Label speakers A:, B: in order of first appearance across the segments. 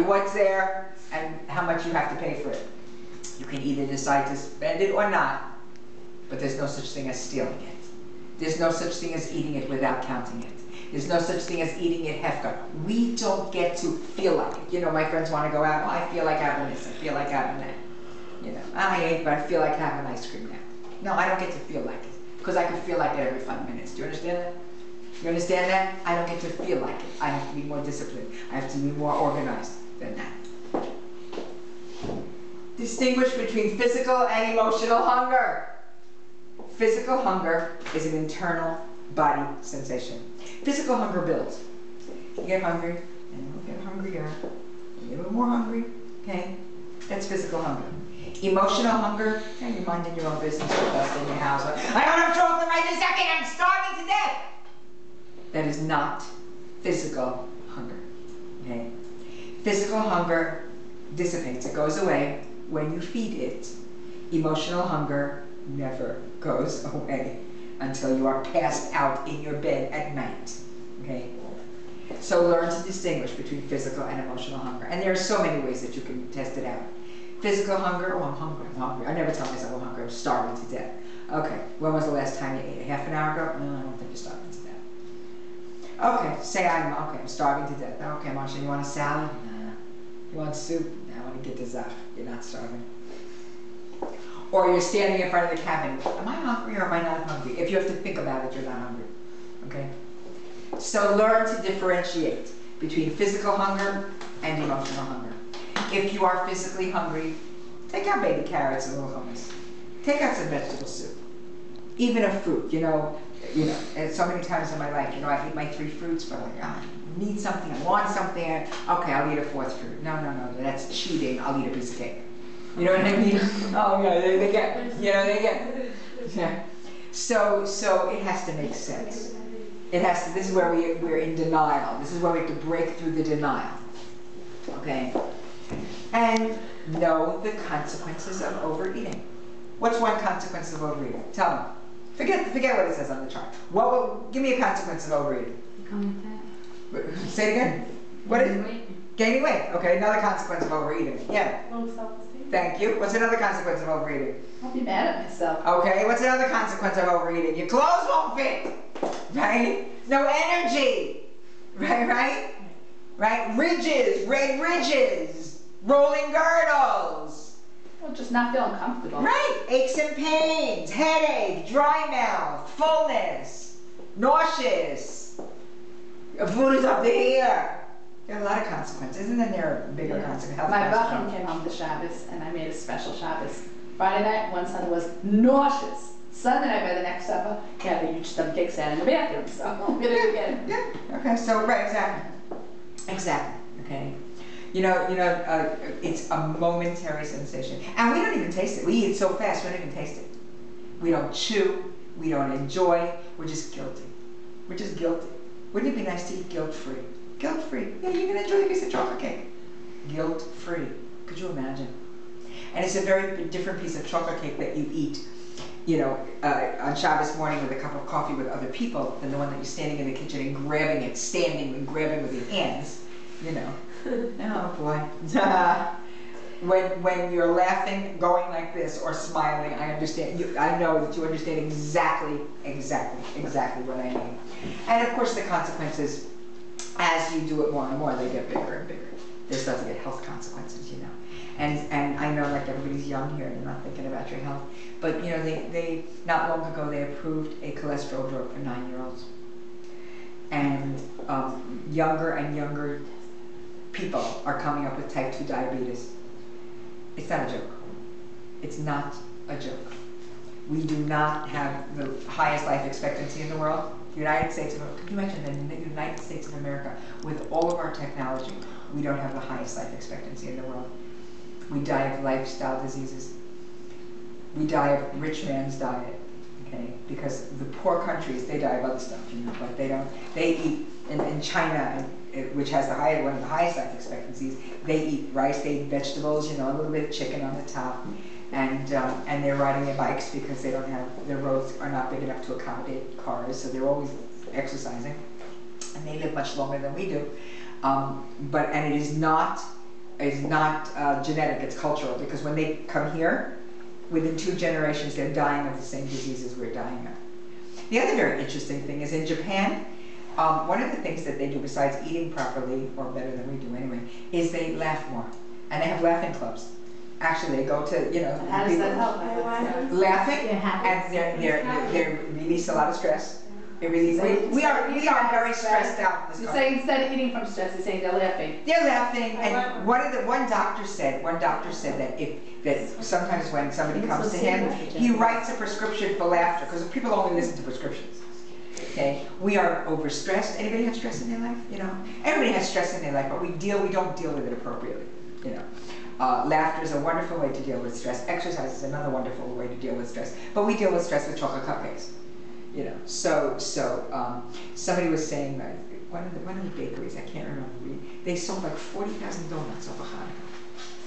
A: what's there and how much you have to pay for it. You can either decide to spend it or not, but there's no such thing as stealing it. There's no such thing as eating it without counting it. There's no such thing as eating it hefka. We don't get to feel like it. You know, my friends want to go out, oh, I feel like having this, I feel like having that. You know, I ate, but I feel like having ice cream now. No, I don't get to feel like it, because I can feel like it every 5 minutes. Do you understand that? You understand that? I don't get to feel like it. I have to be more disciplined. I have to be more organized than that. Distinguish between physical and emotional hunger. Physical hunger is an internal body sensation. Physical hunger builds. You get hungry, and you'll get hungrier. You get a little more hungry, okay? That's physical hunger. Emotional hunger, you're minding your own business, you're dust in your house. I don't have chocolate right this second, I'm starving to death. That is not physical hunger, okay? Physical hunger dissipates, it goes away when you feed it. Emotional hunger never goes away until you are passed out in your bed at night, okay? So learn to distinguish between physical and emotional hunger. And there are so many ways that you can test it out. Physical hunger, oh, I'm hungry, I'm hungry. I never tell myself I'm hungry, I'm starving to death. Okay, when was the last time you ate? Half an hour ago? No, I don't think you're starving to death. Okay, say I'm starving to death. Okay, Marsha, you want a salad? Nah. You want soup? Nah, I want to get dessert. You're not starving. Or you're standing in front of the cabinet. Am I hungry or am I not hungry? If you have to think about it, you're not hungry. Okay? So learn to differentiate between physical hunger and emotional hunger. If you are physically hungry, take out baby carrots and little hummus. Take out some vegetable soup. Even a fruit, you know, and so many times in my life, you know, I eat my 3 fruits, but like, I need something, I want something, okay, I'll eat a 4th fruit. No, that's cheating, I'll eat a piece of cake. You know what I mean? Oh yeah, they get, you know, they get, yeah. So it has to make sense. It has to, this is where we're in denial. This is where we have to break through the denial. Okay? And know the consequences of overeating. What's one consequence of overeating? Tell me. Forget what it says on the chart. Give me a consequence of overeating.
B: Becoming fat.
A: Say it again. What is it? Gaining weight. Okay, another consequence of overeating. Yeah.
B: Low self-esteem.
A: Thank you. What's another consequence of overeating?
B: I'll be mad at myself.
A: Okay, what's another consequence of overeating? Your clothes won't fit. Right? No energy. Right? Ridges, red ridges, rolling girdles.
B: Well, just not feeling comfortable.
A: Right. Aches and pains, headache, dry mouth, fullness, nauseous. Food is up to here. There are a lot of consequences, and then there are bigger consequences.
B: My Bachman came home to Shabbos, and I made a special Shabbos. Friday night, one Sunday was nauseous. Sunday night, by the next supper, had a huge stomach ache, sat in the bathroom, so I'm gonna do it again.
A: Yeah. Okay. So right, exactly. Okay. You know, it's a momentary sensation, and we don't even taste it. We eat it so fast, we don't even taste it. We don't chew. We don't enjoy. We're just guilty. We're just guilty. Wouldn't it be nice to eat guilt-free? Guilt-free. Yeah, you're gonna enjoy a piece of chocolate cake. Guilt-free. Could you imagine? And it's a very different piece of chocolate cake that you eat, you know, on Shabbos morning with a cup of coffee with other people than the one that you're standing in the kitchen and grabbing it, standing and grabbing with your hands, you know. Oh boy. When you're laughing, going like this, or smiling, I understand. I know that you understand exactly what I mean. And of course, the consequences, as you do it more and more, they get bigger and bigger. They start to get health consequences, you know. And I know, like, everybody's young here, they're not thinking about your health. But you know, they not long ago they approved a cholesterol drug for 9-year-olds, and younger and younger people are coming up with type 2 diabetes. It's not a joke. It's not a joke. We do not have the highest life expectancy in the world. The United States of America, can you imagine the United States of America, with all of our technology, we don't have the highest life expectancy in the world. We die of lifestyle diseases. We die of rich man's diet, okay? Because the poor countries, they die of other stuff, you know, but they don't. They eat, in China, which has one of the highest life expectancies, they eat rice, they eat vegetables, you know, a little bit of chicken on the top, and they're riding their bikes because they don't have, their roads are not big enough to accommodate cars, so they're always exercising, and they live much longer than we do. And it is not is not genetic, it's cultural, because when they come here, within 2 generations, they're dying of the same diseases we're dying of. The other very interesting thing is in Japan, one of the things that they do besides eating properly, or better than we do anyway, is they laugh more. And they have laughing clubs. Actually, they go to, you know,
B: How does that help?
A: laughing, and they release a lot of stress. It releases. We are very stressed out in this
B: You
A: country.
B: say instead of eating from stress, you're saying they're laughing.
A: They're laughing, and one doctor said that sometimes when somebody comes to him, he writes a prescription for laughter, because people only listen to prescriptions. Okay, we are overstressed. Anybody have stress in their life? You know, everybody has stress in their life, but we don't deal with it appropriately. You know, laughter is a wonderful way to deal with stress. Exercise is another wonderful way to deal with stress. But we deal with stress with chocolate cupcakes. You know, so somebody was saying that one of the bakeries, I can't remember, they sold like 40,000 donuts over Hanukkah.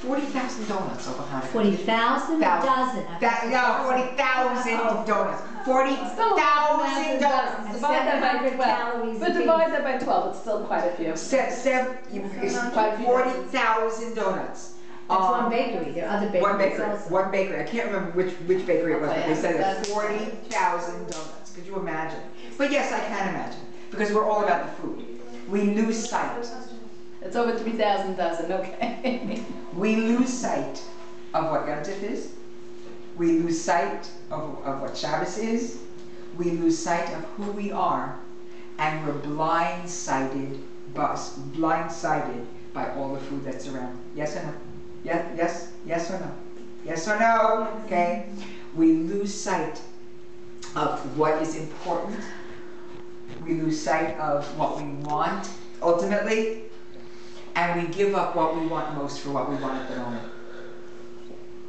A: 40,000 donuts over Hanukkah.
C: 40,000 a dozen.
A: 40,000 donuts. 40,000 donuts.
B: Divide that by 12. But divide that by 12, it's still quite a few.
A: 40,000 donuts.
C: That's one bakery. There are other bakeries also.
A: One bakery. I can't remember which bakery it was, but they said it was 40,000 donuts. Could you imagine? But yes, I can imagine, because we're all about the food. We lose sight.
B: It's over 3,000 dozen, okay.
A: We lose sight of what Yom Tov is. We lose sight of what Shabbos is. We lose sight of who we are, and we're blindsided by all the food that's around. Yes or no? Yes or no? Yes or no? Okay. We lose sight of what is important. We lose sight of what we want ultimately, and we give up what we want most for what we want at the moment.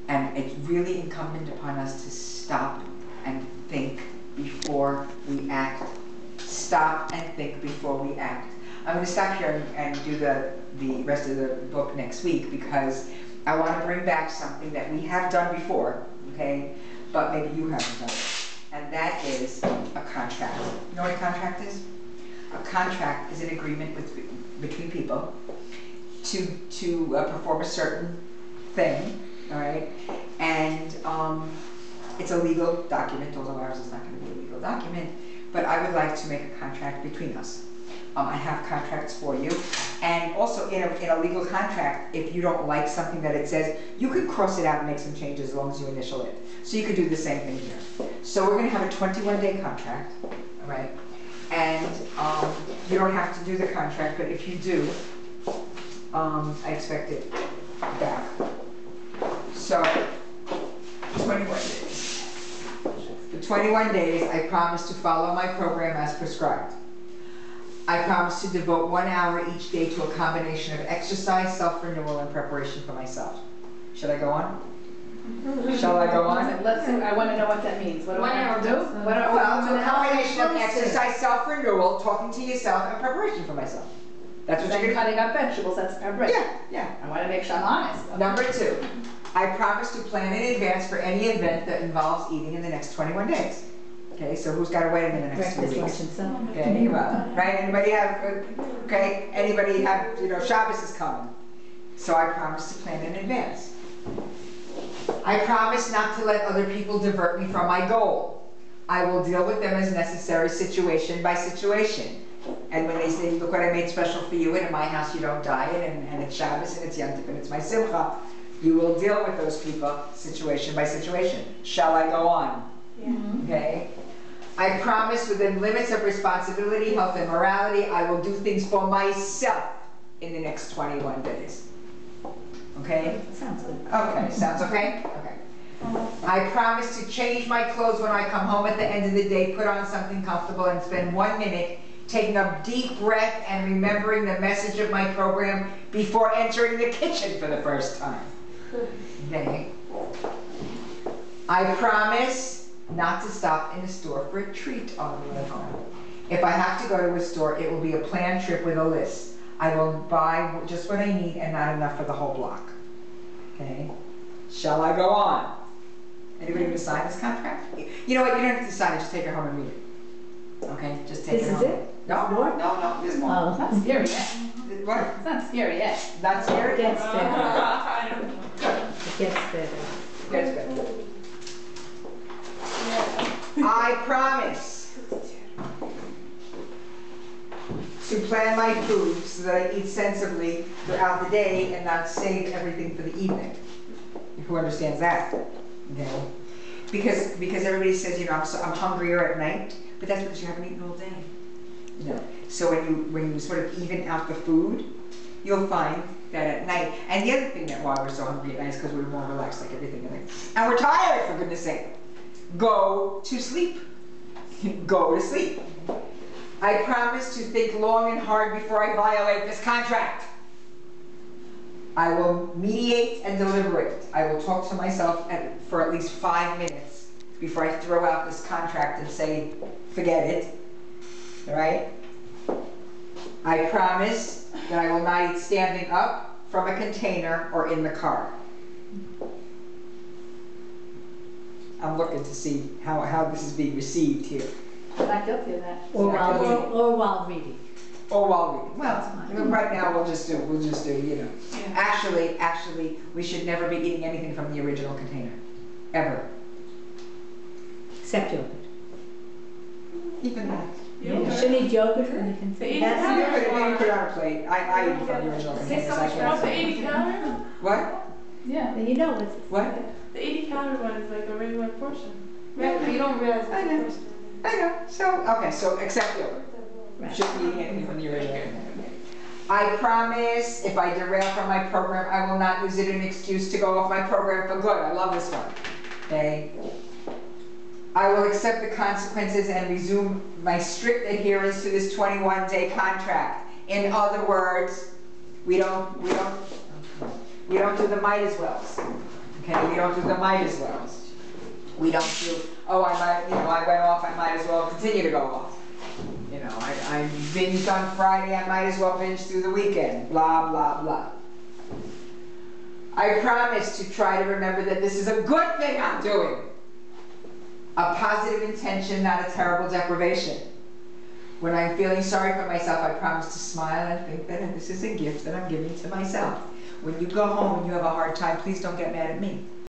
A: And it's really incumbent upon us to stop and think before we act. Stop and think before we act. I'm going to stop here and do the rest of the book next week, because I want to bring back something that we have done before, okay, but maybe you haven't done it. And that is a contract. You know what a contract is? A contract is an agreement between people to perform a certain thing, all right? And it's a legal document, although ours is not going to be a legal document, but I would like to make a contract between us. I have contracts for you, and also in a legal contract, if you don't like something that it says, you can cross it out and make some changes as long as you initial it. So you could do the same thing here. So we're going to have a 21-day contract, all right? And you don't have to do the contract, but if you do, I expect it back. So 21 days. For 21 days, I promise to follow my program as prescribed. I promise to devote 1 hour each day to a combination of exercise, self-renewal, and preparation for myself. Should I go on? Shall I go on?
B: Let's see, I want to know what that means. What do I have to do?
A: Well, it's a combination of exercise, self-renewal, talking to yourself, and preparation for myself. That's what you're
B: cutting up vegetables, that's preparation.
A: Yeah.
B: I want to make sure I'm honest. Okay.
A: Number 2, I promise to plan in advance for any event that involves eating in the next 21 days. Okay, so who's got a wedding in the next 2 weeks?
C: Breakfast, lunch, and supper.
A: Okay, well, right? Anybody have, okay, anybody have, you know, Shabbos is coming. So I promise to plan in advance. I promise not to let other people divert me from my goal. I will deal with them as necessary, situation by situation. And when they say, look what I made special for you, and in my house you don't diet, and it's Shabbos, and it's Yom Tov, and it's my Simcha, you will deal with those people situation by situation. Shall I go on?
C: Yeah.
A: Okay? I promise within limits of responsibility, health, and morality, I will do things for myself in the next 21 days. Okay?
C: Sounds good.
A: Okay, sounds okay? Okay. I promise to change my clothes when I come home at the end of the day, put on something comfortable, and spend 1 minute taking a deep breath and remembering the message of my program before entering the kitchen for the first time. Okay? I promise not to stop in a store for a treat on the way home. If I have to go to a store, it will be a planned trip with a list. I will buy just what I need and not enough for the whole block. Okay? Shall I go on? Anybody going to sign this contract? You know what? You don't have to sign it. Just take it home and read it. Okay? Just take it home.
C: This is it?
A: No,
C: More?
A: no, there's more.
C: Oh.
B: That's scary.
A: what?
B: It's not scary yet.
A: Not scary?
C: It gets better.
D: I don't know.
C: It gets better.
A: Gets better.
D: Yeah.
A: I promise to plan my food so that I eat sensibly throughout the day and not save everything for the evening. Who understands that? Okay. Because everybody says, you know, I'm hungrier at night, but that's because you haven't eaten all day. You know. So when you sort of even out the food, you'll find that at night. And the other thing that why we're so hungry at night is because we're more relaxed, like everything at night. And we're tired, for goodness sake. Go to sleep. Go to sleep. I promise to think long and hard before I violate this contract. I will mediate and deliberate. I will talk to myself for at least 5 minutes before I throw out this contract and say, forget it. All right? I promise that I will not eat standing up from a container or in the car. I'm looking to see how this is being received here.
B: I'm not guilty of that.
C: Or
A: Yeah,
C: while reading.
A: Or while reading. Well,
C: That's fine.
A: you know, right now we'll just do, you know.
D: Yeah.
A: Actually, we should never be eating anything from the original container. Ever.
C: Except yogurt.
A: Even that.
C: You shouldn't eat yogurt from the
D: The
C: container.
D: 80
C: That's
D: calories.
A: Maybe put it on a plate. I eat from the original containers. I
D: What's
A: can't.
D: the 80 calorie one?
A: What?
B: Yeah.
C: Then you know what's.
A: What?
D: The 80 calorie one is like a regular portion. Right, but you don't realize
A: I
D: it's
A: know.
D: a portion.
A: I know. So, okay, so accept yogurt.
C: Right.
A: Shouldn't be eating anything from the original container. I promise if I derail from my program, I will not use it as an excuse to go off my program for good. I love this one. Okay? I will accept the consequences and resume my strict adherence to this 21-day contract. In other words, we don't do the might as wells. Okay, we don't do the might as wells. We don't do, oh, I went off, I might as well continue to go off. You know, I binged on Friday, I might as well binge through the weekend. Blah, blah, blah. I promise to try to remember that this is a good thing I'm doing. A positive intention, not a terrible deprivation. When I'm feeling sorry for myself, I promise to smile and think that this is a gift that I'm giving to myself. When you go home and you have a hard time, please don't get mad at me.